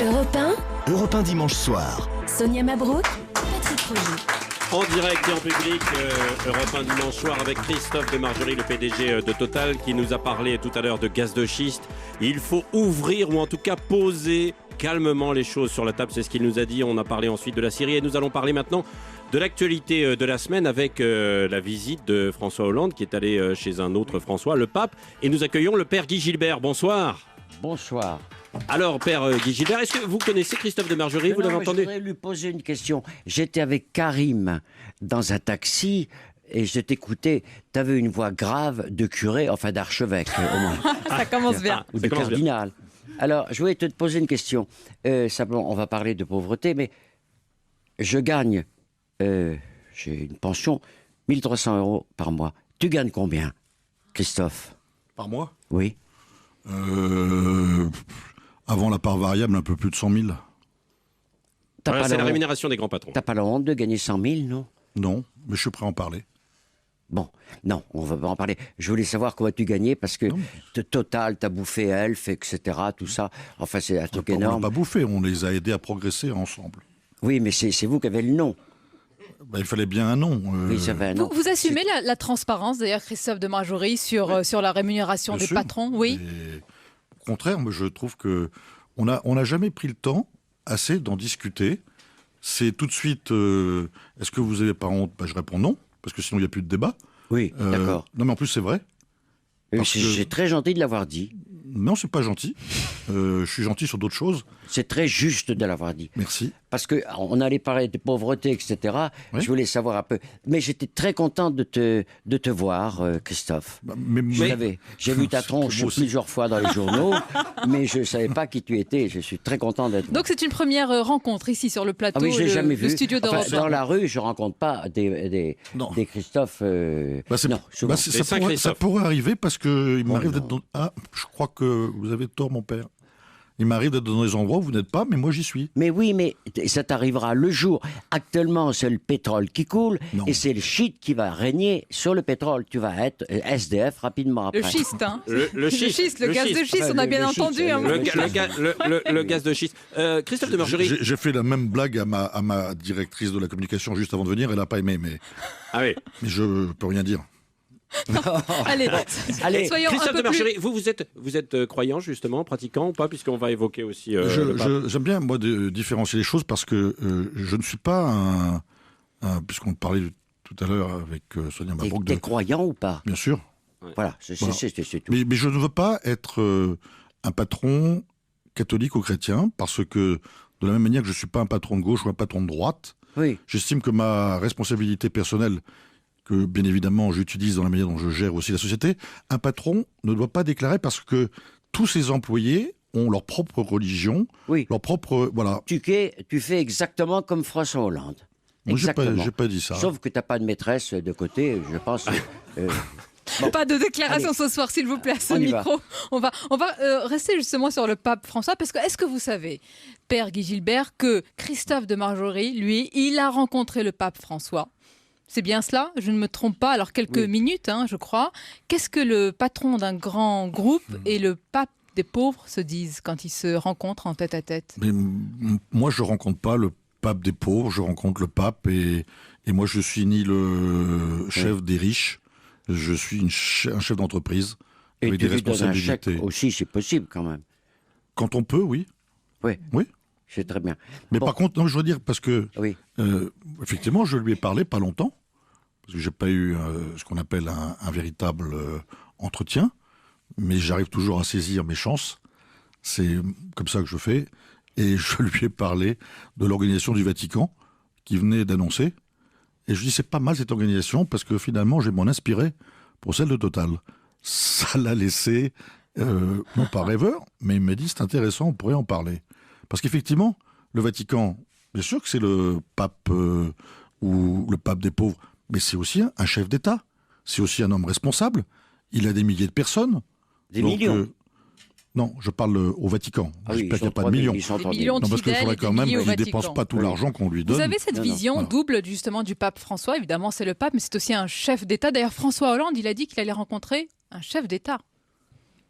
Europe 1, Europe 1 dimanche soir. Sonia Mabrouk, Patrick Roger. En direct et en public, Europe 1 dimanche soir avec Christophe de Margerie, le PDG de Total, qui nous a parlé tout à l'heure de gaz de schiste. Il faut ouvrir ou en tout cas poser calmement les choses sur la table, c'est ce qu'il nous a dit. On a parlé ensuite de la Syrie et nous allons parler maintenant de l'actualité de la semaine avec la visite de François Hollande qui est allé chez un autre François, le pape. Et nous accueillons le père Guy Gilbert. Bonsoir. Bonsoir. Alors, père Guy Gilbert, est-ce que vous connaissez Christophe de Margerie? Vous l'avez entendu? Je voudrais lui poser une question. J'étais avec Karim dans un taxi et je t'écoutais. Tu avais une voix grave de curé, enfin d'archevêque au moins. Ça commence bien. Ou de cardinal. Alors, je voulais te poser une question. Simplement, on va parler de pauvreté, mais je gagne, j'ai une pension, 1300 € par mois. Tu gagnes combien, Christophe? Par mois? Oui. Avant la part variable, un peu plus de 100 000. Voilà, c'est la rémunération des grands patrons. T'as pas la honte de gagner 100 000, non? Non, mais je suis prêt à en parler. Bon, non, on va pas en parler. Je voulais savoir comment tu gagnais parce que Total, t'as bouffé Elf, etc., tout ça. Enfin, c'est un truc On énorme. n'a pas bouffé, on les a aidés à progresser ensemble. Oui, mais c'est vous qui avez le nom. Il fallait bien un nom. Oui, ça va un nom. Vous assumez la transparence, d'ailleurs, Christophe de Margerie, sur la rémunération Bien des sûr. patrons, oui. Et au contraire, moi, je trouve que on n'a jamais pris le temps assez d'en discuter. C'est tout de suite, est-ce que vous n'avez pas honte? Je réponds non, parce que sinon il n'y a plus de débat. Oui, d'accord. Non, mais en plus c'est vrai. parce que- C'est très gentil de l'avoir dit. Non, c'est pas gentil. Je suis gentil sur d'autres choses. C'est très juste de l'avoir dit. Merci. Parce qu'on allait parler de pauvreté, etc. Oui. Je voulais savoir un peu. Mais j'étais très content de te voir, Christophe. J'ai vu ta tronche moi aussi. plusieurs fois dans les journaux, mais je ne savais pas qui tu étais. Je suis très content d'être. Donc c'est une première rencontre ici sur le plateau, Ah oui, je l'ai jamais vu. le studio Enfin, d'Europe 1. dans la rue, je rencontre pas des Christophe. Non, souvent. Ça pourrait arriver parce que il m'arrive non. d'être dans... Ah, je crois que vous avez tort, mon père. Il m'arrive d'être dans des endroits où vous n'êtes pas, mais moi j'y suis. Mais oui, mais ça t'arrivera le jour. Actuellement, c'est le pétrole qui coule Non. et c'est le shit qui va régner sur le pétrole. Tu vas être SDF rapidement après. Le schiste, hein. Le schiste, le gaz de schiste, Enfin, on a le bien schiste, entendu. Hein. Le gaz de schiste. Christophe de Margerie. J'ai fait la même blague à ma directrice de la communication juste avant de venir. Elle n'a pas aimé, mais Ah oui. je peux rien dire. Allez, soyons Christophe un de peu plus... Margerie, vous êtes croyant justement, pratiquant ou pas, puisqu'on va évoquer aussi le pape. J'aime bien, moi, différencier les choses parce que je ne suis pas puisqu'on parlait tout à l'heure avec Sonia Mabrouk. T'es croyant ou pas? Bien sûr. Voilà, c'est tout. Mais je ne veux pas être un patron catholique ou chrétien parce que, de la même manière que je ne suis pas un patron de gauche ou un patron de droite, Oui. j'estime que ma responsabilité personnelle, que bien évidemment j'utilise dans la manière dont je gère aussi la société, un patron ne doit pas déclarer parce que tous ses employés ont leur propre religion, Oui. leur propre... Voilà. Tu fais exactement comme François Hollande. Moi, Exactement. j'ai pas dit ça. Sauf que t'as pas de maîtresse de côté, je pense. Pas de déclaration ce soir, s'il vous plaît, à ce On y micro. On va rester justement sur le pape François, parce que est-ce que vous savez, père Guy Gilbert, que Christophe de Margerie, lui, il a rencontré le pape François? C'est bien cela, je ne me trompe pas. Alors quelques minutes, je crois. Qu'est-ce que le patron d'un grand groupe et le pape des pauvres se disent quand ils se rencontrent en tête à tête? Mais moi, je rencontre pas le pape des pauvres, je rencontre le pape et moi, je suis ni le chef des riches, je suis un chef d'entreprise Et avec tu des lui donnes un chèque responsabilités. aussi, c'est possible quand même. Quand on peut, oui. Oui, Oui. c'est très bien. Mais Bon. par contre, non, je veux dire, parce que Oui. effectivement, je lui ai parlé pas longtemps, parce que j'ai pas eu ce qu'on appelle un véritable entretien, mais j'arrive toujours à saisir mes chances. C'est comme ça que je fais. Et je lui ai parlé de l'organisation du Vatican, qui venait d'annoncer. Et je lui ai dit, c'est pas mal cette organisation, parce que finalement, je vais m'en inspirer pour celle de Total. Ça l'a laissé, non pas rêveur, mais il m'a dit, c'est intéressant, on pourrait en parler. Parce qu'effectivement, le Vatican, bien sûr que c'est le pape ou le pape des pauvres, mais c'est aussi un chef d'État. C'est aussi un homme responsable. Il a des milliers de personnes. Des Donc, millions. non, je parle au Vatican. Ah oui, J'espère qu'il n'y a pas de 3 000, millions. ils sont Des 3 000. millions de Non, parce qu'il fidèles faudrait et quand des même milliers au qu'il ne dépense Vatican. pas tout Oui. l'argent qu'on lui donne. Vous avez cette Non, non. vision Voilà. double justement du pape François. Évidemment, c'est le pape, mais c'est aussi un chef d'État. D'ailleurs, François Hollande, il a dit qu'il allait rencontrer un chef d'État.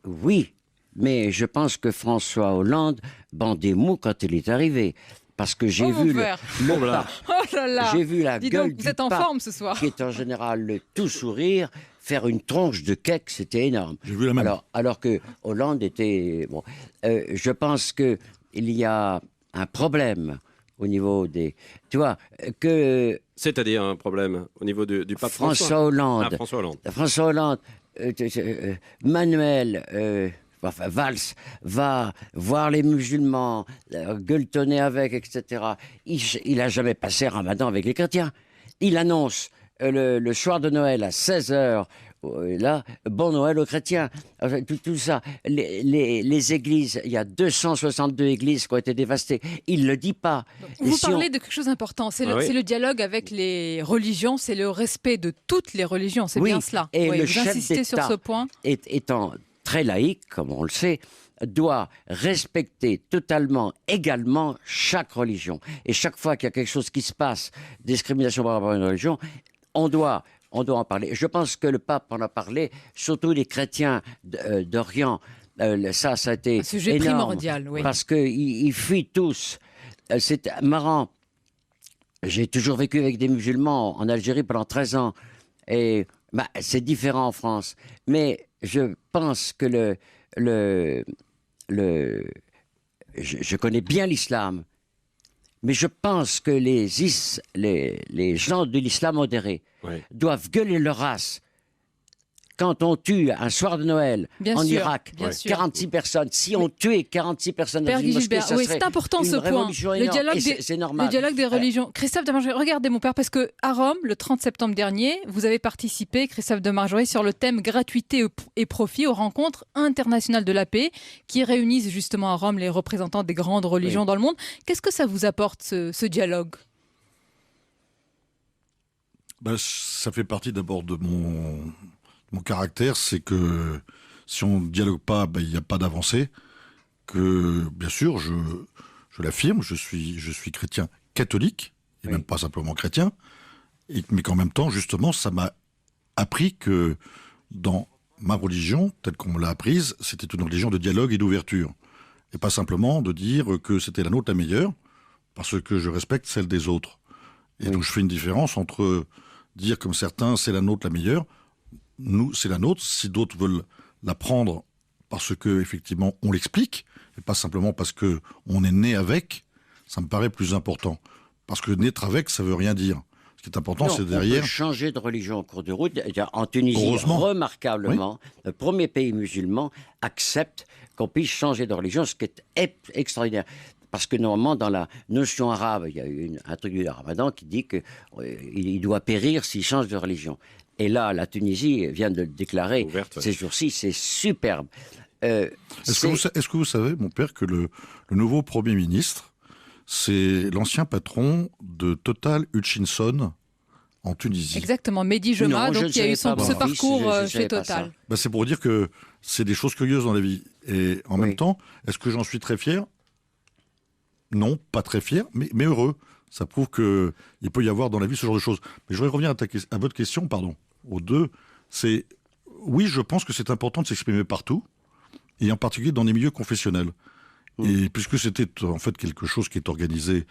Oui, mais je pense que François Hollande bandait mou quand il est arrivé. Parce que j'ai vu le Oh là. pape, Oh là là. j'ai vu la Dis gueule donc, du vous êtes en pape, forme ce soir. qui est en général le tout sourire, faire une tronche de cake, c'était énorme. J'ai vu la même. Alors que Hollande était... Bon, je pense qu'il y a un problème au niveau des... Tu vois, que C'est-à-dire un problème au niveau du pape François Hollande... Ah, François Hollande. François Hollande, Manuel... Enfin, Valls va voir les musulmans, gueuletonner avec, etc. Il n'a jamais passé Ramadan avec les chrétiens. Il annonce le soir de Noël à 16h, là, bon Noël aux chrétiens. Enfin, tout ça. Les églises, il y a 262 églises qui ont été dévastées. Il ne le dit pas. Vous Si parlez de quelque chose d'important, c'est Ah oui. le dialogue avec les religions, c'est le respect de toutes les religions, c'est Oui, bien cela. et le vous chef insistez sur d'État ce point. étant très laïque, comme on le sait, doit respecter totalement, également, chaque religion. Et chaque fois qu'il y a quelque chose qui se passe, discrimination par rapport à une religion, on doit en parler. Je pense que le pape en a parlé, surtout les chrétiens d'Orient. Ça a été Un sujet énorme, primordial, oui. parce qu'ils fuient tous. C'est marrant. J'ai toujours vécu avec des musulmans en Algérie pendant 13 ans. Et c'est différent en France. Mais je pense que je connais bien l'islam, mais je pense que les gens de l'islam modéré Ouais. doivent gueuler leur race. Quand on tue un soir de Noël Bien en sûr, Irak, bien sûr. 46 personnes, si on tuait 46 personnes dans Père une Guy mosquée, Gilbert, ça oui, serait c'est important ce une point. révolution énorme. Et c'est normal. Le dialogue des religions. Christophe de Margerie, regardez mon père, parce que à Rome, le 30 septembre dernier, vous avez participé, Christophe de Margerie, sur le thème gratuité et profit aux rencontres internationales de la paix, qui réunissent justement à Rome les représentants des grandes religions dans le monde. Qu'est-ce que ça vous apporte, ce dialogue? Ça fait partie d'abord de mon caractère, c'est que si on ne dialogue pas, il n'y a pas d'avancée. Que, bien sûr, je l'affirme, je suis chrétien catholique, et même pas simplement chrétien, mais qu'en même temps, justement, ça m'a appris que dans ma religion, telle qu'on me l'a apprise, c'était une religion de dialogue et d'ouverture. Et pas simplement de dire que c'était la nôtre la meilleure, parce que je respecte celle des autres. Et donc je fais une différence entre dire comme certains, c'est la nôtre la meilleure, nous, c'est la nôtre. Si d'autres veulent la prendre parce que effectivement on l'explique, et pas simplement parce que on est né avec, ça me paraît plus important. Parce que naître avec, ça veut rien dire. Ce qui est important, c'est derrière. On peut changer de religion en cours de route. En Tunisie, Heureusement. remarquablement, le premier pays musulman accepte qu'on puisse changer de religion, ce qui est extraordinaire. Parce que normalement, dans la notion arabe, il y a eu un truc du Ramadan qui dit qu'il doit périr s'il change de religion. Et là, la Tunisie vient de le déclarer Ouverte, ces jours-ci, c'est superbe. Est-ce que vous savez, mon père, que le nouveau Premier ministre, c'est l'ancien patron de Total Hutchinson en Tunisie. Exactement, Mehdi Jema, Non, je donc ne qui a eu savais pas, ce moi. parcours Je savais chez pas Total. ça. C'est pour dire que c'est des choses curieuses dans la vie. Et en même temps, est-ce que j'en suis très fier? Non, pas très fier, mais heureux. Ça prouve qu'il peut y avoir dans la vie ce genre de choses. Mais je voudrais revenir à votre question, aux deux. C'est, oui, je pense que c'est important de s'exprimer partout, et en particulier dans les milieux confessionnels. Et puisque c'était en fait quelque chose qui est organisé,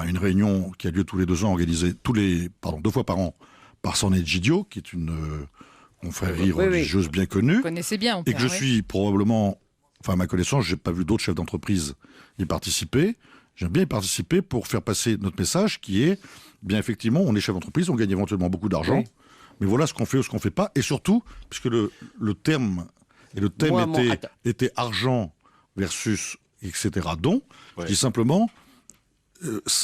une réunion qui a lieu tous les 2 ans, organisée 2 fois par an, par San Egidio, qui est une confrérie religieuse bien connue. Vous connaissez bien, mon Et père, que je oui. suis probablement, à ma connaissance, j'ai pas vu d'autres chefs d'entreprise y participer. J'aime bien y participer pour faire passer notre message qui est, bien effectivement, on est chef d'entreprise, on gagne éventuellement beaucoup d'argent, mais voilà ce qu'on fait ou ce qu'on fait pas. Et surtout, puisque le thème était argent versus, etc., don, je dis simplement,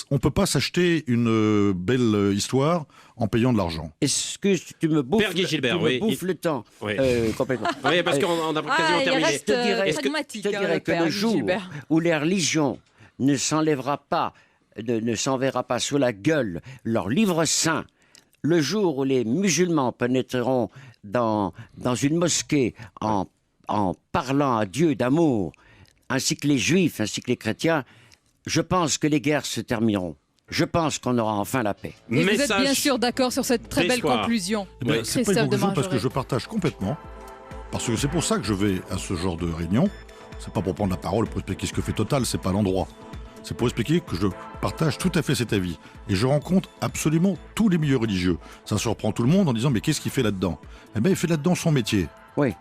on peut pas s'acheter une belle histoire en payant de l'argent. Est-ce que tu me bouffes, Père Guy Gilbert, tu me bouffes le temps Oui. complètement. Oui, parce qu'on a quasiment il terminé. reste Est-ce que- pragmatique, Je te hein, dirais le que père le Guy jour Gilbert. où la religion ne s'enlèvera pas, ne s'enverra pas sous la gueule leur livre saint, le jour où les musulmans pénétreront dans une mosquée en parlant à Dieu d'amour, ainsi que les juifs, ainsi que les chrétiens, je pense que les guerres se termineront. Je pense qu'on aura enfin la paix. Et vous êtes Message bien sûr d'accord sur cette très belle d'espoir. conclusion. Eh bien, Oui. c'est pas une Christophe de conclusion parce que Margerie. je partage complètement, parce que c'est pour ça que je vais à ce genre de réunion, c'est pas pour prendre la parole, pour expliquer ce que fait Total, c'est pas l'endroit. C'est pour expliquer que je partage tout à fait cet avis. Et je rencontre absolument tous les milieux religieux. Ça surprend tout le monde en disant, mais qu'est-ce qu'il fait là-dedans? Eh bien, il fait là-dedans son métier. Oui,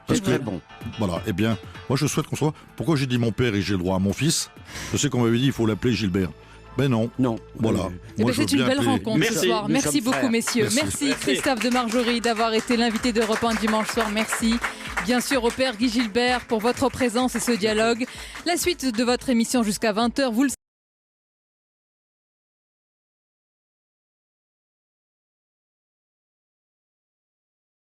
Parce c'est que- très bon. Voilà, eh bien, moi je souhaite qu'on soit... Pourquoi j'ai dit mon père et j'ai le droit à mon fils? Je sais qu'on m'avait dit, il faut l'appeler Gilbert. Ben non. Non. Voilà. Eh Moi, ben, je veux c'est une bien belle appeler- rencontre ce Merci. soir. Nous Merci sommes beaucoup, frères. messieurs. Merci, Christophe de Margerie d'avoir été l'invité d'Europe 1 dimanche soir. Merci. Bien sûr au père Guy Gilbert pour votre présence et ce dialogue. La suite de votre émission jusqu'à 20h, vous le